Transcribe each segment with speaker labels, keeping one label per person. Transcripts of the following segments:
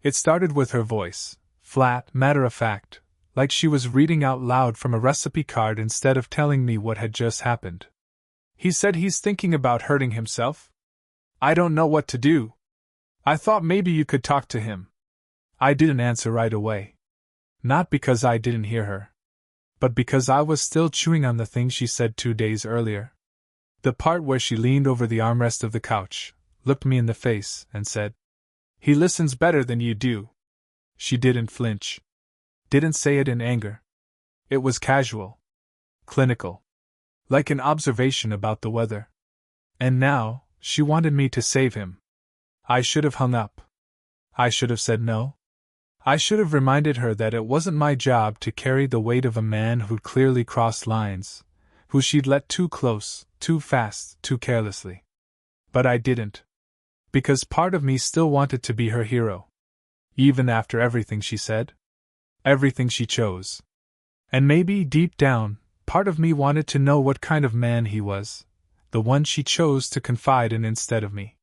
Speaker 1: It started with her voice, flat, matter-of-fact, like she was reading out loud from a recipe card instead of telling me what had just happened. He said he's thinking about hurting himself. I don't know what to do. I thought maybe you could talk to him. I didn't answer right away. Not because I didn't hear her, but because I was still chewing on the thing she said 2 days earlier. The part where she leaned over the armrest of the couch, looked me in the face, and said, "He listens better than you do." She didn't flinch. Didn't say it in anger. It was casual. Clinical. Like an observation about the weather. And now, she wanted me to save him. I should have hung up. I should have said no. I should have reminded her that it wasn't my job to carry the weight of a man who'd clearly crossed lines, who she'd let too close, too fast, too carelessly. But I didn't. Because part of me still wanted to be her hero. Even after everything she said. Everything she chose. And maybe, deep down, part of me wanted to know what kind of man he was, the one she chose to confide in instead of me.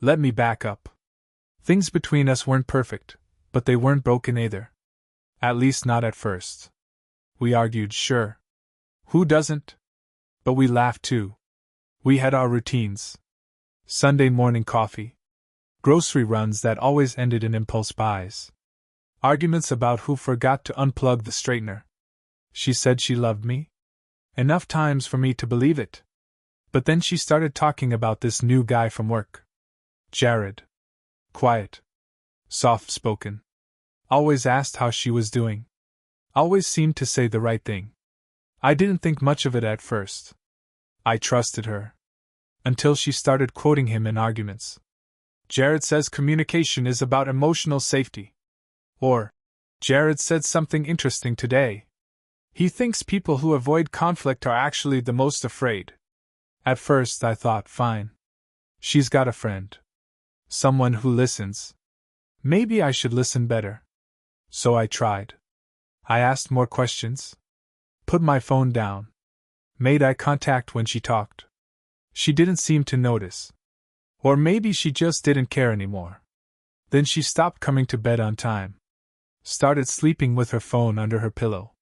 Speaker 1: Let me back up. Things between us weren't perfect, but they weren't broken either. At least not at first. We argued, sure. Who doesn't? But we laughed too. We had our routines. Sunday morning coffee. Grocery runs that always ended in impulse buys. Arguments about who forgot to unplug the straightener. She said she loved me. Enough times for me to believe it. But then she started talking about this new guy from work. Jared. Quiet. Soft-spoken. Always asked how she was doing. Always seemed to say the right thing. I didn't think much of it at first. I trusted her. Until she started quoting him in arguments. Jared says communication is about emotional safety. Or, Jared said something interesting today. He thinks people who avoid conflict are actually the most afraid. At first I thought, fine. She's got a friend. Someone who listens. Maybe I should listen better. So I tried. I asked more questions. Put my phone down. Made eye contact when she talked. She didn't seem to notice. Or maybe she just didn't care anymore. Then she stopped coming to bed on time. Started sleeping with her phone under her pillow.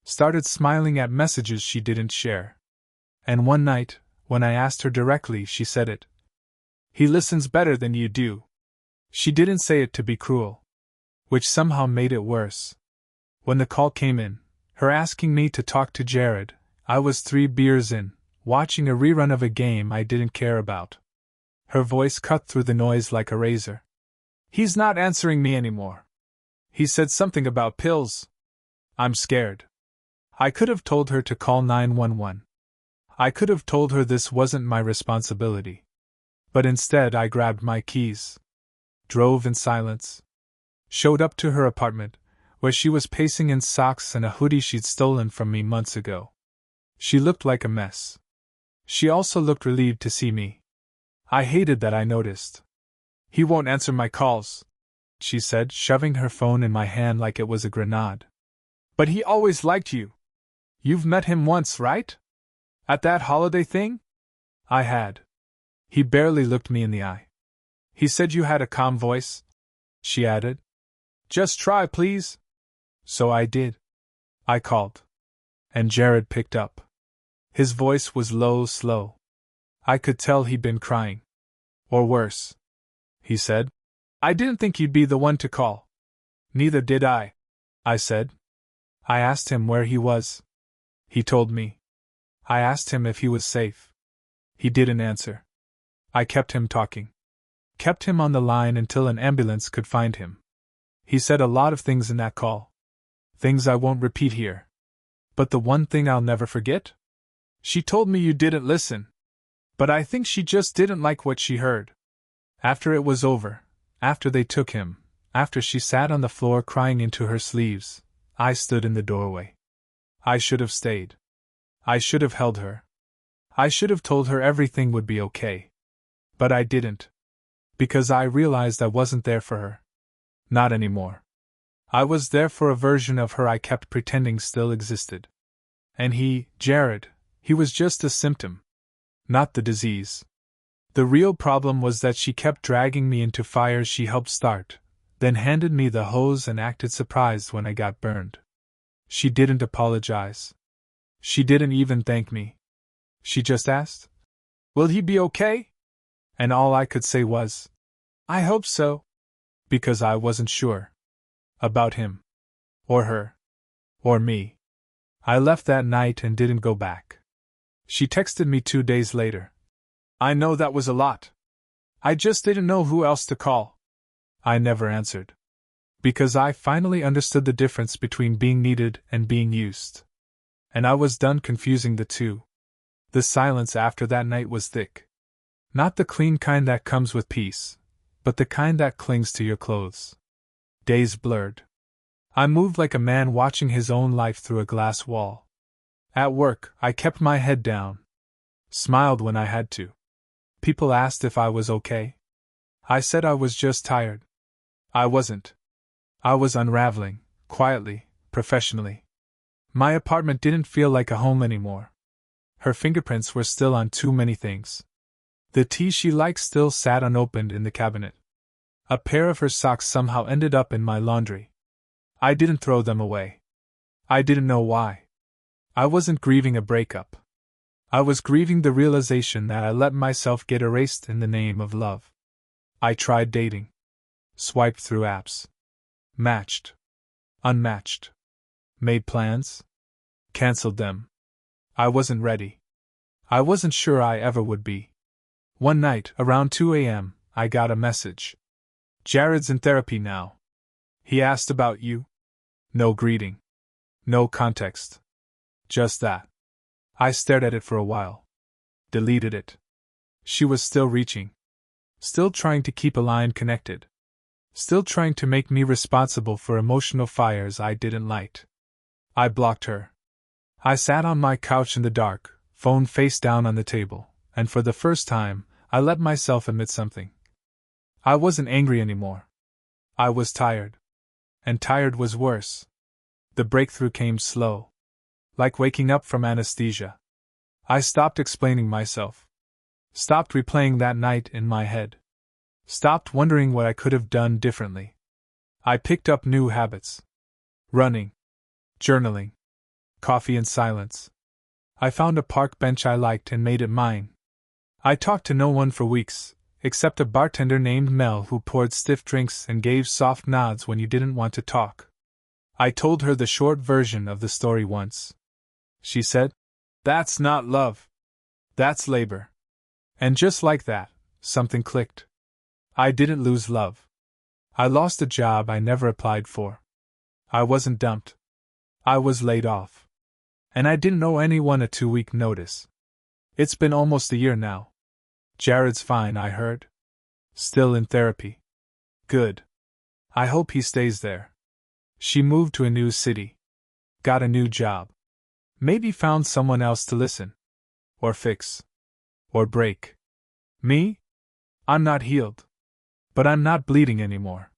Speaker 1: Started smiling at messages she didn't share. And one night, when I asked her directly, she said it. He listens better than you do. She didn't say it to be cruel. Which somehow made it worse. When the call came in, her asking me to talk to Jared, I was 3 beers in, watching a rerun of a game I didn't care about. Her voice cut through the noise like a razor. He's not answering me anymore. He said something about pills. I'm scared. I could have told her to call 911. I could have told her this wasn't my responsibility. But instead I grabbed my keys. Drove in silence. Showed up to her apartment, where she was pacing in socks and a hoodie she'd stolen from me months ago. She looked like a mess. She also looked relieved to see me. I hated that I noticed. He won't answer my calls, she said, shoving her phone in my hand like it was a grenade. But he always liked you. You've met him once, right? At that holiday thing? I had. He barely looked me in the eye. He said you had a calm voice, she added. Just try, please. So I did. I called. And Jared picked up. His voice was low, slow. I could tell he'd been crying. Or worse. He said, I didn't think you'd be the one to call. Neither did I said. I asked him where he was. He told me. I asked him if he was safe. He didn't answer. I kept him talking. Kept him on the line until an ambulance could find him. He said a lot of things in that call. Things I won't repeat here. But the one thing I'll never forget? She told me you didn't listen. But I think she just didn't like what she heard. After it was over, after they took him, after she sat on the floor crying into her sleeves, I stood in the doorway. I should have stayed. I should have held her. I should have told her everything would be okay. But I didn't. Because I realized I wasn't there for her. Not anymore. I was there for a version of her I kept pretending still existed. And he, Jared, he was just a symptom. Not the disease. The real problem was that she kept dragging me into fires she helped start, then handed me the hose and acted surprised when I got burned. She didn't apologize. She didn't even thank me. She just asked, "Will he be okay?" And all I could say was, "I hope so." Because I wasn't sure. About him. Or her. Or me. I left that night and didn't go back. She texted me 2 days later. "I know that was a lot. I just didn't know who else to call." I never answered. Because I finally understood the difference between being needed and being used. And I was done confusing the two. The silence after that night was thick. Not the clean kind that comes with peace, but the kind that clings to your clothes. Days blurred. I moved like a man watching his own life through a glass wall. At work, I kept my head down. Smiled when I had to. People asked if I was okay. I said I was just tired. I wasn't. I was unraveling, quietly, professionally. My apartment didn't feel like a home anymore. Her fingerprints were still on too many things. The tea she liked still sat unopened in the cabinet. A pair of her socks somehow ended up in my laundry. I didn't throw them away. I didn't know why. I wasn't grieving a breakup. I was grieving the realization that I let myself get erased in the name of love. I tried dating. Swiped through apps. Matched. Unmatched. Made plans. Cancelled them. I wasn't ready. I wasn't sure I ever would be. One night, around 2 a.m., I got a message. "Jared's in therapy now. He asked about you." No greeting. No context. Just that. I stared at it for a while. Deleted it. She was still reaching. Still trying to keep a line connected. Still trying to make me responsible for emotional fires I didn't light. I blocked her. I sat on my couch in the dark, phone face down on the table, and for the first time, I let myself admit something. I wasn't angry anymore. I was tired. And tired was worse. The breakthrough came slow. Like waking up from anesthesia. I stopped explaining myself. Stopped replaying that night in my head. Stopped wondering what I could have done differently. I picked up new habits. Running. Journaling. Coffee and silence. I found a park bench I liked and made it mine. I talked to no one for weeks, except a bartender named Mel who poured stiff drinks and gave soft nods when you didn't want to talk. I told her the short version of the story once. She said, "That's not love. That's labor." And just like that, something clicked. I didn't lose love. I lost a job I never applied for. I wasn't dumped. I was laid off. And I didn't owe anyone a 2-week notice. It's been almost a year now. Jared's fine, I heard. Still in therapy. Good. I hope he stays there. She moved to a new city. Got a new job. Maybe found someone else to listen. Or fix. Or break. Me? I'm not healed. But I'm not bleeding anymore.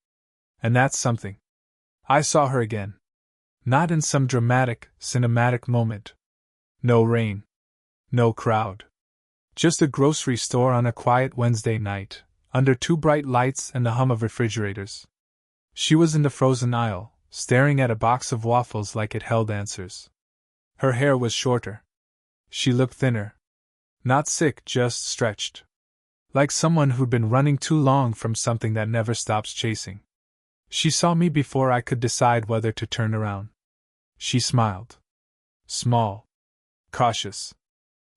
Speaker 1: And that's something. I saw her again. Not in some dramatic, cinematic moment. No rain. No crowd. Just a grocery store on a quiet Wednesday night, under 2 bright lights and the hum of refrigerators. She was in the frozen aisle, staring at a box of waffles like it held answers. Her hair was shorter. She looked thinner. Not sick, just stretched. Like someone who'd been running too long from something that never stops chasing. She saw me before I could decide whether to turn around. She smiled. Small. Cautious.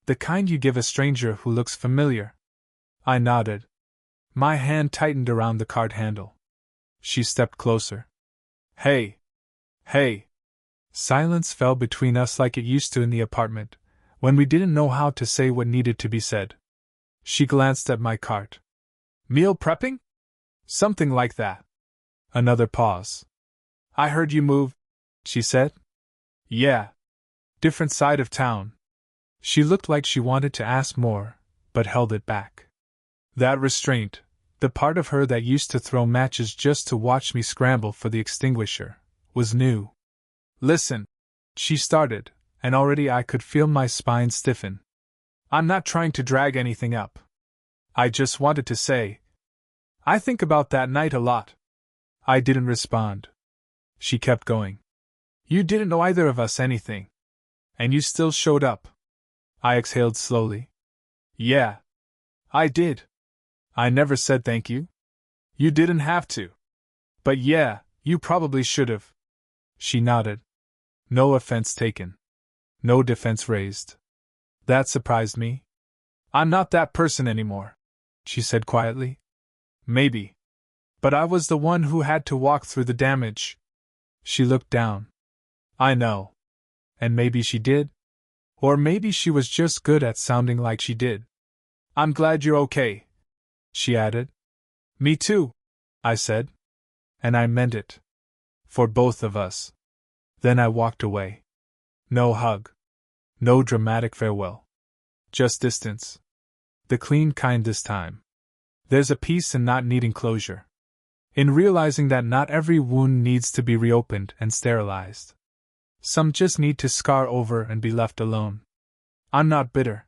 Speaker 1: The kind you give a stranger who looks familiar. I nodded. My hand tightened around the card handle. She stepped closer. "Hey. Hey." Silence fell between us like it used to in the apartment, when we didn't know how to say what needed to be said. She glanced at my cart. "Meal prepping?" "Something like that." Another pause. "I heard you moved," she said. "Yeah. Different side of town." She looked like she wanted to ask more, but held it back. That restraint, the part of her that used to throw matches just to watch me scramble for the extinguisher, was new. "Listen," she started, and already I could feel my spine stiffen. "I'm not trying to drag anything up. I just wanted to say, I think about that night a lot. I didn't respond. She kept going. You didn't know either of us anything. And you still showed up. I exhaled slowly. Yeah. I did. I never said thank you. You didn't have to. But yeah, you probably should've. She nodded. No offense taken. No defense raised. That surprised me. I'm not that person anymore, she said quietly. Maybe. But I was the one who had to walk through the damage. She looked down. I know. And maybe she did? Or maybe she was just good at sounding like she did. I'm glad you're okay, she added. Me too, I said. And I meant it. For both of us. Then I walked away. No hug. No dramatic farewell. Just distance. The clean kind this time. There's a peace in not needing closure. In realizing that not every wound needs to be reopened and sterilized. Some just need to scar over and be left alone. I'm not bitter.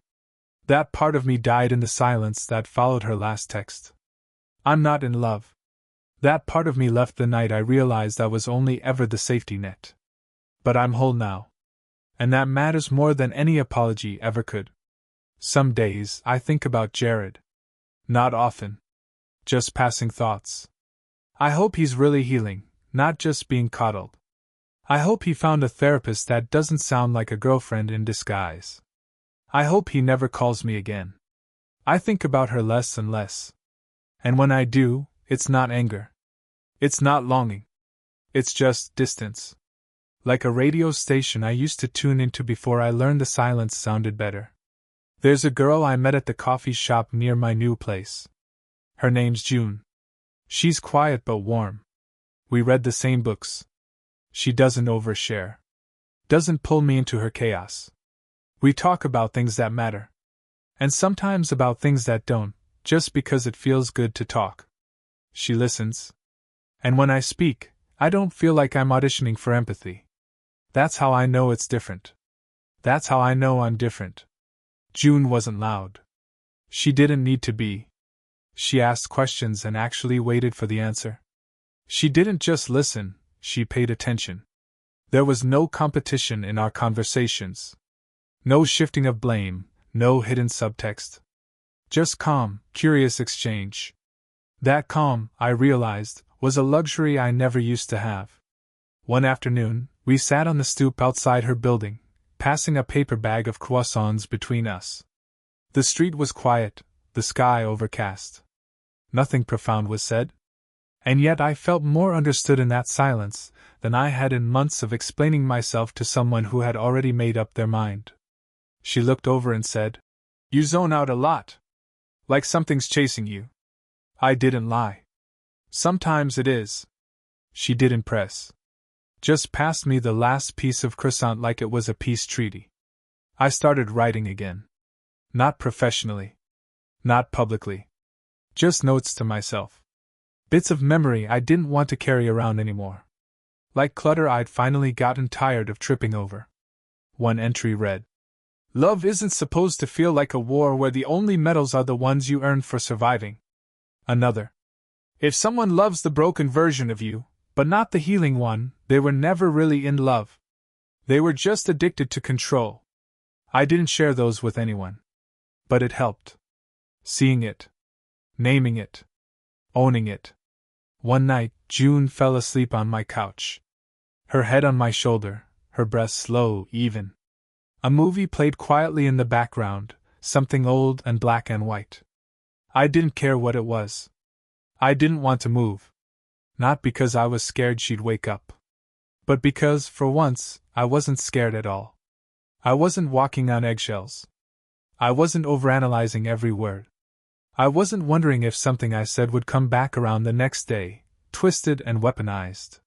Speaker 1: That part of me died in the silence that followed her last text. I'm not in love. That part of me left the night I realized I was only ever the safety net. But I'm whole now. And that matters more than any apology ever could. Some days I think about Jared. Not often. Just passing thoughts. I hope he's really healing, not just being coddled. I hope he found a therapist that doesn't sound like a girlfriend in disguise. I hope he never calls me again. I think about her less and less. And when I do, it's not anger. It's not longing. It's just distance. Like a radio station I used to tune into before I learned the silence sounded better. There's a girl I met at the coffee shop near my new place. Her name's June. She's quiet but warm. We read the same books. She doesn't overshare. Doesn't pull me into her chaos. We talk about things that matter. And sometimes about things that don't, just because it feels good to talk. She listens. And when I speak, I don't feel like I'm auditioning for empathy. That's how I know it's different. That's how I know I'm different. June wasn't loud. She didn't need to be. She asked questions and actually waited for the answer. She didn't just listen, she paid attention. There was no competition in our conversations. No shifting of blame, no hidden subtext. Just calm, curious exchange. That calm, I realized, was a luxury I never used to have. One afternoon, we sat on the stoop outside her building, passing a paper bag of croissants between us. The street was quiet, the sky overcast. Nothing profound was said. And yet I felt more understood in that silence than I had in months of explaining myself to someone who had already made up their mind. She looked over and said, "You zone out a lot. Like something's chasing you." I didn't lie. Sometimes it is. She didn't press. Just passed me the last piece of croissant like it was a peace treaty. I started writing again. Not professionally. Not publicly. Just notes to myself. Bits of memory I didn't want to carry around anymore. Like clutter I'd finally gotten tired of tripping over. One entry read, "Love isn't supposed to feel like a war where the only medals are the ones you earn for surviving." Another, "If someone loves the broken version of you, but not the healing one, they were never really in love. They were just addicted to control." I didn't share those with anyone. But it helped. Seeing it. Naming it. Owning it. One night, June fell asleep on my couch. Her head on my shoulder, her breath slow, even. A movie played quietly in the background, something old and black and white. I didn't care what it was. I didn't want to move. Not because I was scared she'd wake up. But because, for once, I wasn't scared at all. I wasn't walking on eggshells. I wasn't overanalyzing every word. I wasn't wondering if something I said would come back around the next day, twisted and weaponized.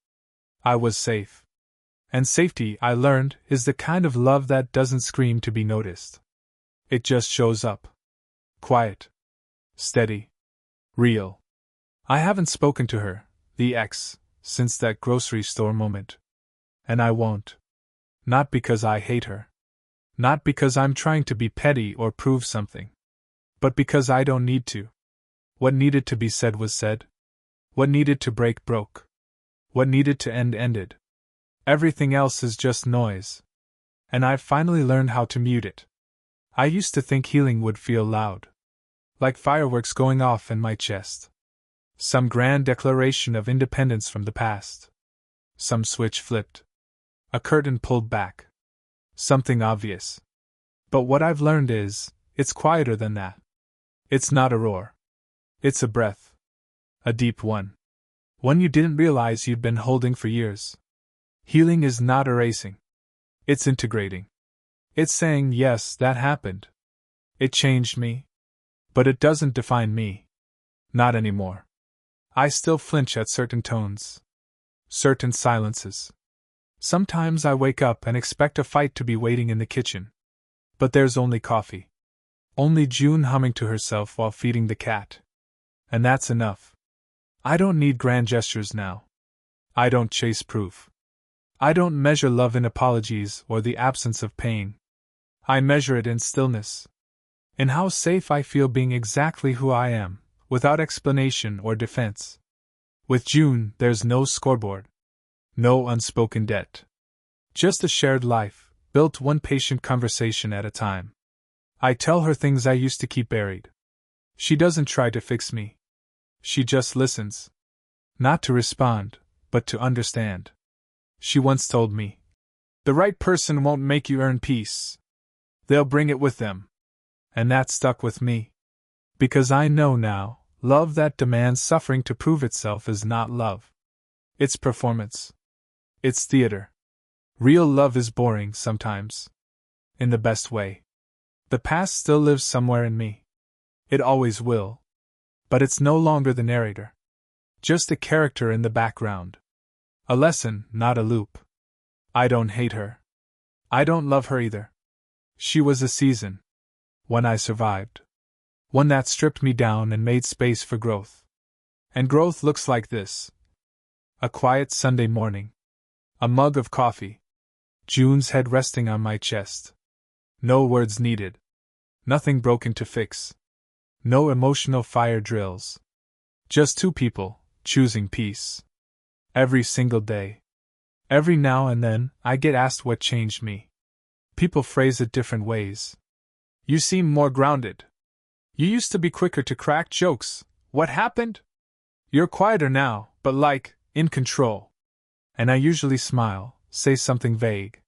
Speaker 1: I was safe. And safety, I learned, is the kind of love that doesn't scream to be noticed. It just shows up. Quiet. Steady. Real. I haven't spoken to her, the ex, since that grocery store moment. And I won't. Not because I hate her. Not because I'm trying to be petty or prove something. But because I don't need to. What needed to be said was said. What needed to break broke. What needed to end ended. Everything else is just noise. And I've finally learned how to mute it. I used to think healing would feel loud. Like fireworks going off in my chest. Some grand declaration of independence from the past. Some switch flipped. A curtain pulled back. Something obvious. But what I've learned is, it's quieter than that. It's not a roar. It's a breath. A deep one. One you didn't realize you'd been holding for years. Healing is not erasing. It's integrating. It's saying, yes, that happened. It changed me. But it doesn't define me. Not anymore. I still flinch at certain tones. Certain silences. Sometimes I wake up and expect a fight to be waiting in the kitchen. But there's only coffee. Only June humming to herself while feeding the cat. And that's enough. I don't need grand gestures now. I don't chase proof. I don't measure love in apologies or the absence of pain. I measure it in stillness. In how safe I feel being exactly who I am, without explanation or defense. With June, there's no scoreboard. No unspoken debt. Just a shared life, built one patient conversation at a time. I tell her things I used to keep buried. She doesn't try to fix me. She just listens. Not to respond, but to understand. She once told me, "The right person won't make you earn peace. They'll bring it with them." And that stuck with me. Because I know now, love that demands suffering to prove itself is not love. It's performance. It's theater. Real love is boring sometimes. In the best way. The past still lives somewhere in me. It always will. But it's no longer the narrator. Just a character in the background. A lesson, not a loop. I don't hate her. I don't love her either. She was a season. One I survived. One that stripped me down and made space for growth. And growth looks like this. A quiet Sunday morning. A mug of coffee. June's head resting on my chest. No words needed. Nothing broken to fix. No emotional fire drills. Just two people, choosing peace. Every single day. Every now and then, I get asked what changed me. People phrase it different ways. You seem more grounded. You used to be quicker to crack jokes. What happened? You're quieter now, but in control. And I usually smile, say something vague.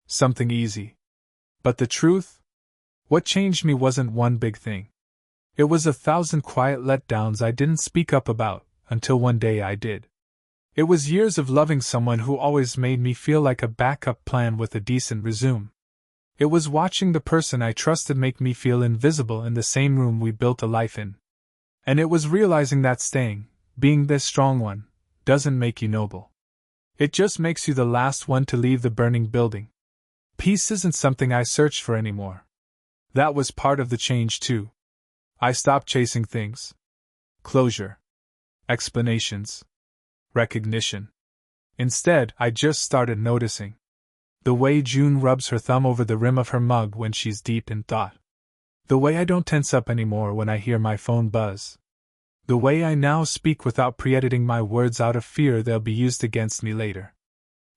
Speaker 1: Something easy. But the truth? What changed me wasn't one big thing. It was 1,000 quiet letdowns I didn't speak up about, until one day I did. It was years of loving someone who always made me feel like a backup plan with a decent resume. It was watching the person I trusted make me feel invisible in the same room we built a life in. And it was realizing that staying, being this strong one, doesn't make you noble. It just makes you the last one to leave the burning building. Peace isn't something I searched for anymore. That was part of the change too. I stopped chasing things. Closure. Explanations. Recognition. Instead, I just started noticing. The way June rubs her thumb over the rim of her mug when she's deep in thought. The way I don't tense up anymore when I hear my phone buzz. The way I now speak without pre-editing my words out of fear they'll be used against me later.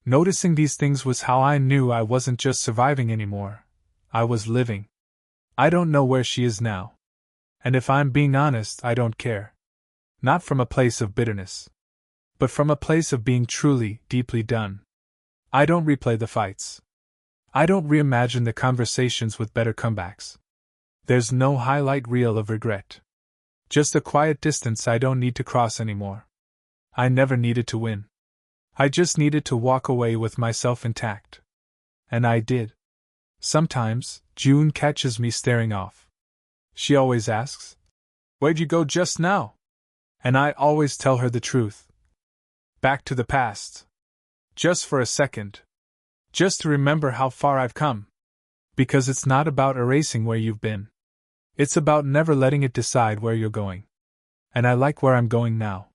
Speaker 1: Noticing these things was how I knew I wasn't just surviving anymore. I was living. I don't know where she is now. And if I'm being honest, I don't care. Not from a place of bitterness. But from a place of being truly, deeply done. I don't replay the fights. I don't reimagine the conversations with better comebacks. There's no highlight reel of regret. Just a quiet distance I don't need to cross anymore. I never needed to win. I just needed to walk away with myself intact. And I did. Sometimes, June catches me staring off. She always asks, "Where'd you go just now?" And I always tell her the truth. Back to the past. Just for a second. Just to remember how far I've come. Because it's not about erasing where you've been. It's about never letting it decide where you're going. And I like where I'm going now.